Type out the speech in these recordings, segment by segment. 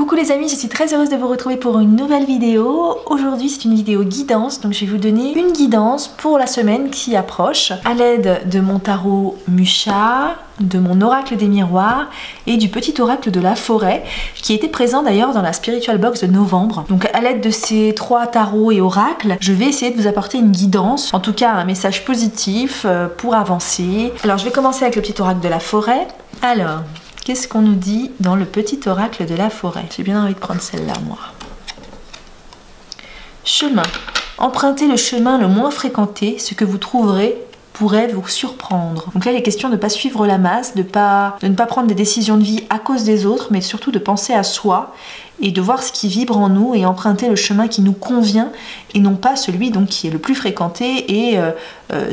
Coucou les amis, je suis très heureuse de vous retrouver pour une nouvelle vidéo. Aujourd'hui c'est une vidéo guidance, donc je vais vous donner une guidance pour la semaine qui approche à l'aide de mon tarot Musha, de mon oracle des miroirs et du petit oracle de la forêt qui était présent d'ailleurs dans la spiritual box de novembre. Donc à l'aide de ces trois tarots et oracles, je vais essayer de vous apporter une guidance, en tout cas un message positif pour avancer. Alors je vais commencer avec le petit oracle de la forêt. Alors, qu'est-ce qu'on nous dit dans le petit oracle de la forêt? J'ai bien envie de prendre celle-là, moi. Chemin. Empruntez le chemin le moins fréquenté, ce que vous trouverez pourrait vous surprendre. Donc là, il est question de ne pas suivre la masse, de ne pas prendre des décisions de vie à cause des autres, mais surtout de penser à soi et de voir ce qui vibre en nous et emprunter le chemin qui nous convient et non pas celui donc qui est le plus fréquenté et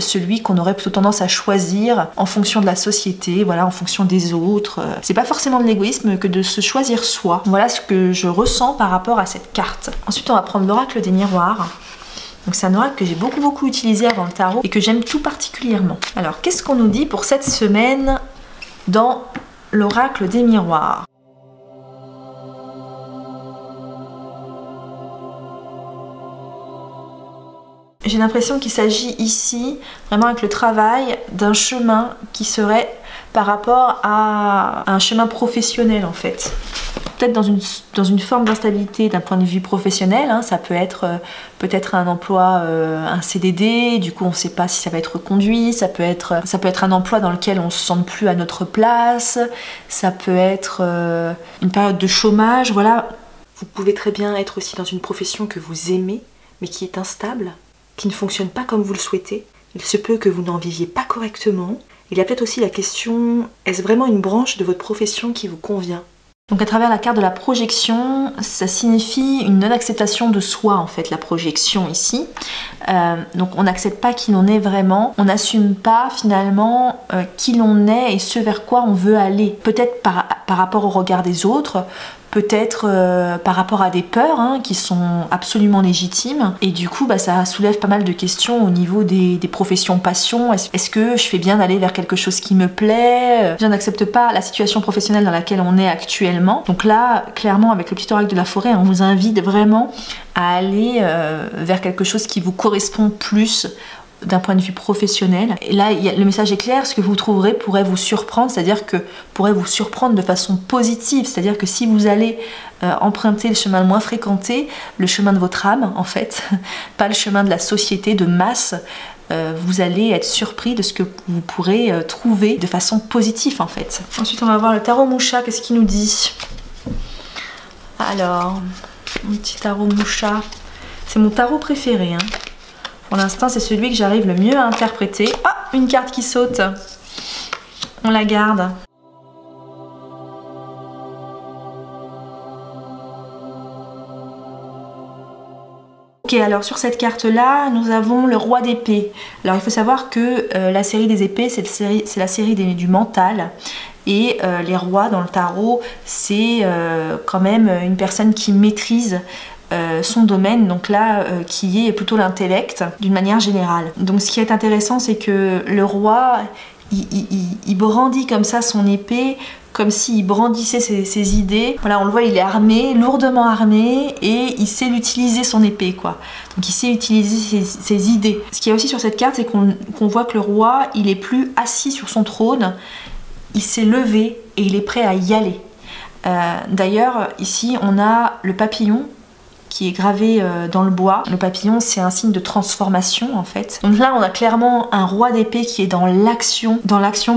celui qu'on aurait plutôt tendance à choisir en fonction de la société, voilà, en fonction des autres. C'est pas forcément de l'égoïsme que de se choisir soi. Voilà ce que je ressens par rapport à cette carte. Ensuite, on va prendre l'oracle des miroirs. Donc c'est un oracle que j'ai beaucoup utilisé avant le tarot et que j'aime tout particulièrement. Alors qu'est-ce qu'on nous dit pour cette semaine dans l'oracle des miroirs? J'ai l'impression qu'il s'agit ici, vraiment avec le travail, d'un chemin qui serait par rapport à un chemin professionnel en fait. Peut-être dans une forme d'instabilité d'un point de vue professionnel, hein, ça peut être peut-être un emploi, un CDD, du coup on ne sait pas si ça va être reconduit, ça peut être un emploi dans lequel on ne se sent plus à notre place, ça peut être une période de chômage, voilà. Vous pouvez très bien être aussi dans une profession que vous aimez, mais qui est instable, qui ne fonctionne pas comme vous le souhaitez. Il se peut que vous n'en viviez pas correctement. Il y a peut-être aussi la question, est-ce vraiment une branche de votre profession qui vous convient? Donc à travers la carte de la projection, ça signifie une non-acceptation de soi en fait, la projection ici. Donc on n'accepte pas qui l'on est vraiment, on n'assume pas finalement qui l'on est et ce vers quoi on veut aller. Peut-être par rapport au regard des autres, peut-être par rapport à des peurs hein, qui sont absolument légitimes. Et du coup, ça soulève pas mal de questions au niveau des professions passion. Est-ce que je fais bien d'aller vers quelque chose qui me plaît? Je n'accepte pas la situation professionnelle dans laquelle on est actuellement. Donc là, clairement, avec le petit oracle de la forêt, on vous invite vraiment à aller vers quelque chose qui vous correspond plus d'un point de vue professionnel. Et là, le message est clair, ce que vous trouverez pourrait vous surprendre, c'est-à-dire que pourrait vous surprendre de façon positive, c'est-à-dire que si vous allez emprunter le chemin le moins fréquenté, le chemin de votre âme en fait, pas le chemin de la société de masse, vous allez être surpris de ce que vous pourrez trouver de façon positive en fait. Ensuite, on va voir le tarot Musha, qu'est-ce qu'il nous dit? Alors, mon petit tarot Musha, c'est mon tarot préféré, hein. Pour l'instant, c'est celui que j'arrive le mieux à interpréter. Ah, une carte qui saute. On la garde. Ok, alors sur cette carte-là, nous avons le roi d'épée. Alors il faut savoir que la série des épées, c'est la série du mental. Et les rois dans le tarot, c'est quand même une personne qui maîtrise son domaine, donc là qui est plutôt l'intellect d'une manière générale. Donc ce qui est intéressant, c'est que le roi il brandit comme ça son épée, comme s'il brandissait ses idées. Voilà, on le voit, il est armé, lourdement armé, et il sait l'utiliser son épée quoi. Donc il sait utiliser ses idées. Ce qu'il y a aussi sur cette carte, c'est qu'on voit que le roi, il est plus assis sur son trône, il s'est levé et il est prêt à y aller. D'ailleurs, ici on a le papillon qui est gravé dans le bois. Le papillon, c'est un signe de transformation en fait. Donc là, on a clairement un roi d'épée qui est dans l'action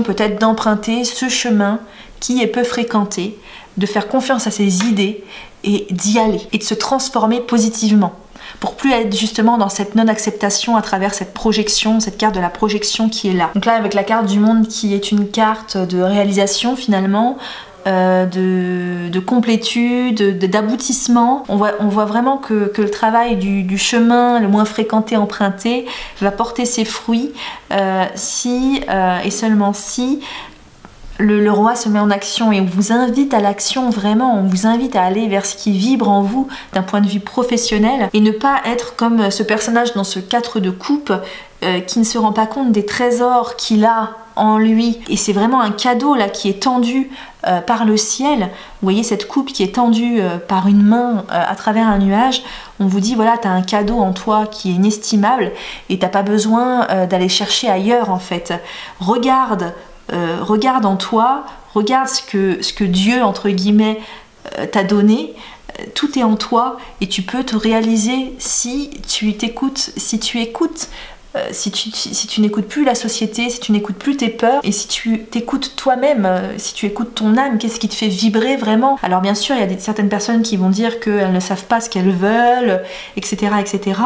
peut-être d'emprunter ce chemin qui est peu fréquenté, de faire confiance à ses idées et d'y aller et de se transformer positivement pour plus être justement dans cette non-acceptation à travers cette projection, cette carte de la projection qui est là. Donc là, avec la carte du monde qui est une carte de réalisation finalement, de complétude, d'aboutissement. On voit vraiment que le travail du chemin le moins fréquenté, emprunté, va porter ses fruits si et seulement si le roi se met en action, et on vous invite à l'action vraiment, on vous invite à aller vers ce qui vibre en vous d'un point de vue professionnel et ne pas être comme ce personnage dans ce 4 de coupe qui ne se rend pas compte des trésors qu'il a en lui. Et c'est vraiment un cadeau là qui est tendu par le ciel. Vous voyez cette coupe qui est tendue par une main à travers un nuage. On vous dit, voilà, tu as un cadeau en toi qui est inestimable et tu n'as pas besoin d'aller chercher ailleurs en fait. Regarde en toi, regarde ce que Dieu, entre guillemets, t'a donné. Tout est en toi et tu peux te réaliser si tu t'écoutes, si tu écoutes. Si tu n'écoutes plus la société, si tu n'écoutes plus tes peurs et si tu t'écoutes toi-même, si tu écoutes ton âme, qu'est-ce qui te fait vibrer vraiment? Alors bien sûr, il y a certaines personnes qui vont dire qu'elles ne savent pas ce qu'elles veulent, etc. etc.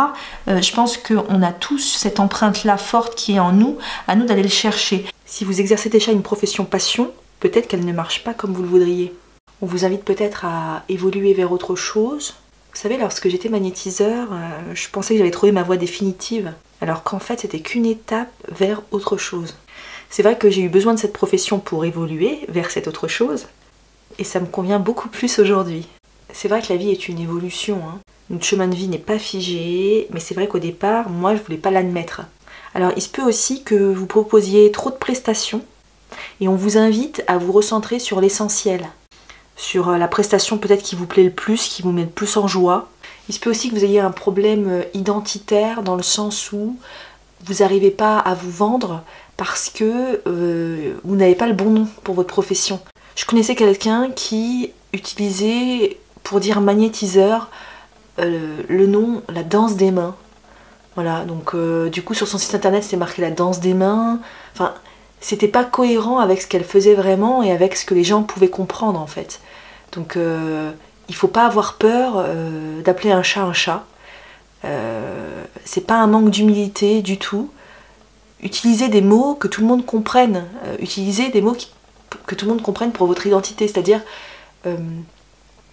Je pense qu'on a tous cette empreinte-là forte qui est en nous, à nous d'aller le chercher. Si vous exercez déjà une profession passion, peut-être qu'elle ne marche pas comme vous le voudriez. On vous invite peut-être à évoluer vers autre chose. Vous savez, lorsque j'étais magnétiseur, je pensais que j'avais trouvé ma voie définitive, alors qu'en fait c'était qu'une étape vers autre chose. C'est vrai que j'ai eu besoin de cette profession pour évoluer vers cette autre chose, et ça me convient beaucoup plus aujourd'hui. C'est vrai que la vie est une évolution, hein. Notre chemin de vie n'est pas figé, mais c'est vrai qu'au départ, moi je voulais pas l'admettre. Alors il se peut aussi que vous proposiez trop de prestations, et on vous invite à vous recentrer sur l'essentiel. Sur la prestation peut-être qui vous plaît le plus, qui vous met le plus en joie. Il se peut aussi que vous ayez un problème identitaire dans le sens où vous n'arrivez pas à vous vendre parce que vous n'avez pas le bon nom pour votre profession. Je connaissais quelqu'un qui utilisait, pour dire magnétiseur, le nom la danse des mains. Voilà, donc du coup sur son site internet c'était marqué la danse des mains. Enfin, c'était pas cohérent avec ce qu'elle faisait vraiment et avec ce que les gens pouvaient comprendre en fait. Donc il faut pas avoir peur d'appeler un chat un chat. C'est pas un manque d'humilité du tout. Utilisez des mots que tout le monde comprenne. Utilisez des mots que tout le monde comprenne pour votre identité. C'est-à-dire,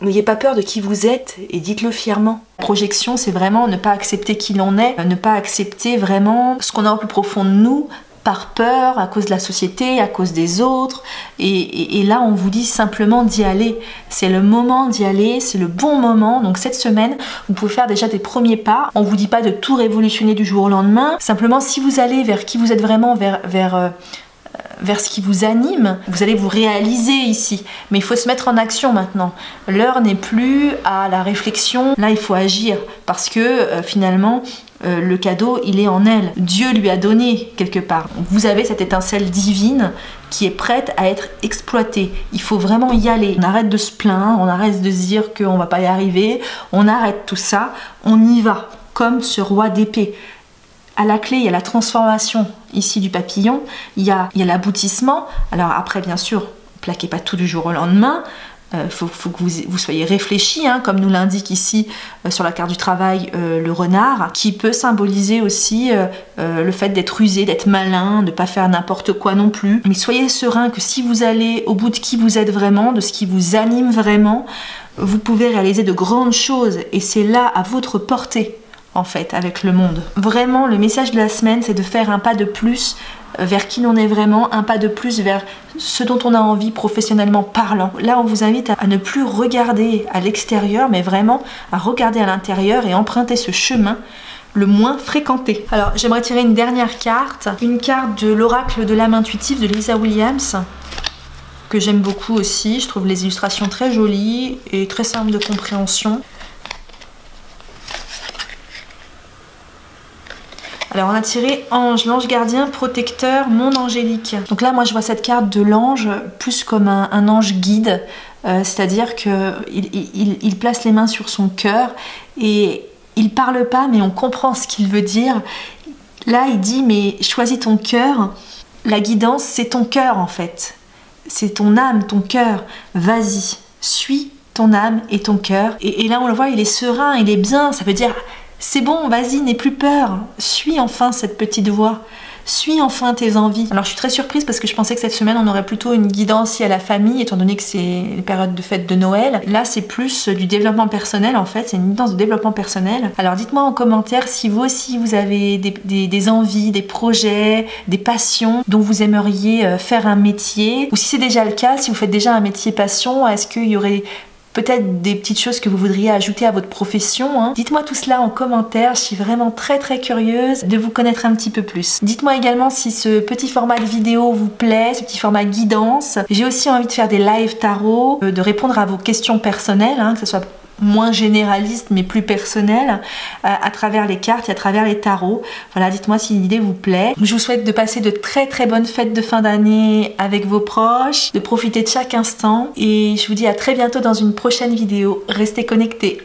n'ayez pas peur de qui vous êtes et dites-le fièrement. La projection, c'est vraiment ne pas accepter qui l'on est, ne pas accepter vraiment ce qu'on a au plus profond de nous, par peur, à cause de la société, à cause des autres. Et là, on vous dit simplement d'y aller. C'est le moment d'y aller, c'est le bon moment. Donc cette semaine, vous pouvez faire déjà des premiers pas. On ne vous dit pas de tout révolutionner du jour au lendemain. Simplement, si vous allez vers qui vous êtes vraiment, vers ce qui vous anime, vous allez vous réaliser ici. Mais il faut se mettre en action maintenant. L'heure n'est plus à la réflexion. Là, il faut agir parce que finalement, le cadeau, il est en elle. Dieu lui a donné quelque part. Vous avez cette étincelle divine qui est prête à être exploitée. Il faut vraiment y aller. On arrête de se plaindre, on arrête de se dire qu'on va pas y arriver. On arrête tout ça. On y va. Comme ce roi d'épée. À la clé, il y a la transformation ici du papillon. Il y a l'aboutissement. Alors après, bien sûr, plaquez pas tout du jour au lendemain. Faut que vous soyez réfléchi, hein, comme nous l'indique ici sur la carte du travail le renard, qui peut symboliser aussi le fait d'être rusé, d'être malin, de ne pas faire n'importe quoi non plus. Mais soyez serein que si vous allez au bout de qui vous êtes vraiment, de ce qui vous anime vraiment, vous pouvez réaliser de grandes choses et c'est là à votre portée en fait avec le monde. Vraiment, le message de la semaine, c'est de faire un pas de plus vers qui l'on est vraiment, un pas de plus vers ce dont on a envie professionnellement parlant. Là, on vous invite à ne plus regarder à l'extérieur, mais vraiment à regarder à l'intérieur et emprunter ce chemin le moins fréquenté. Alors, j'aimerais tirer une dernière carte, une carte de l'oracle de l'âme intuitive de Lisa Williams, que j'aime beaucoup aussi. Je trouve les illustrations très jolies et très simples de compréhension. Alors on a tiré ange, l'ange gardien, protecteur, monde angélique. Donc là moi je vois cette carte de l'ange plus comme un ange guide, c'est-à-dire qu'il place les mains sur son cœur et il parle pas mais on comprend ce qu'il veut dire. Là il dit mais choisis ton cœur, la guidance c'est ton cœur en fait, c'est ton âme, ton cœur, vas-y, suis ton âme et ton cœur. Et là on le voit, il est serein, il est bien, ça veut dire... C'est bon, vas-y, n'aie plus peur. Suis enfin cette petite voix. Suis enfin tes envies. Alors je suis très surprise parce que je pensais que cette semaine on aurait plutôt une guidance à la famille étant donné que c'est les périodes de fête de Noël. Là c'est plus du développement personnel en fait, c'est une guidance de développement personnel. Alors dites-moi en commentaire si vous aussi vous avez des envies, des projets, des passions dont vous aimeriez faire un métier. Ou si c'est déjà le cas, si vous faites déjà un métier passion, est-ce qu'il y aurait peut-être des petites choses que vous voudriez ajouter à votre profession, hein. Dites-moi tout cela en commentaire, je suis vraiment très curieuse de vous connaître un petit peu plus. Dites-moi également si ce petit format de vidéo vous plaît, ce petit format guidance. J'ai aussi envie de faire des live tarot, de répondre à vos questions personnelles, hein, que ce soit moins généraliste mais plus personnel à travers les cartes et à travers les tarots. Voilà, dites-moi si l'idée vous plaît. Je vous souhaite de passer de très bonnes fêtes de fin d'année avec vos proches, de profiter de chaque instant et je vous dis à très bientôt dans une prochaine vidéo. Restez connectés.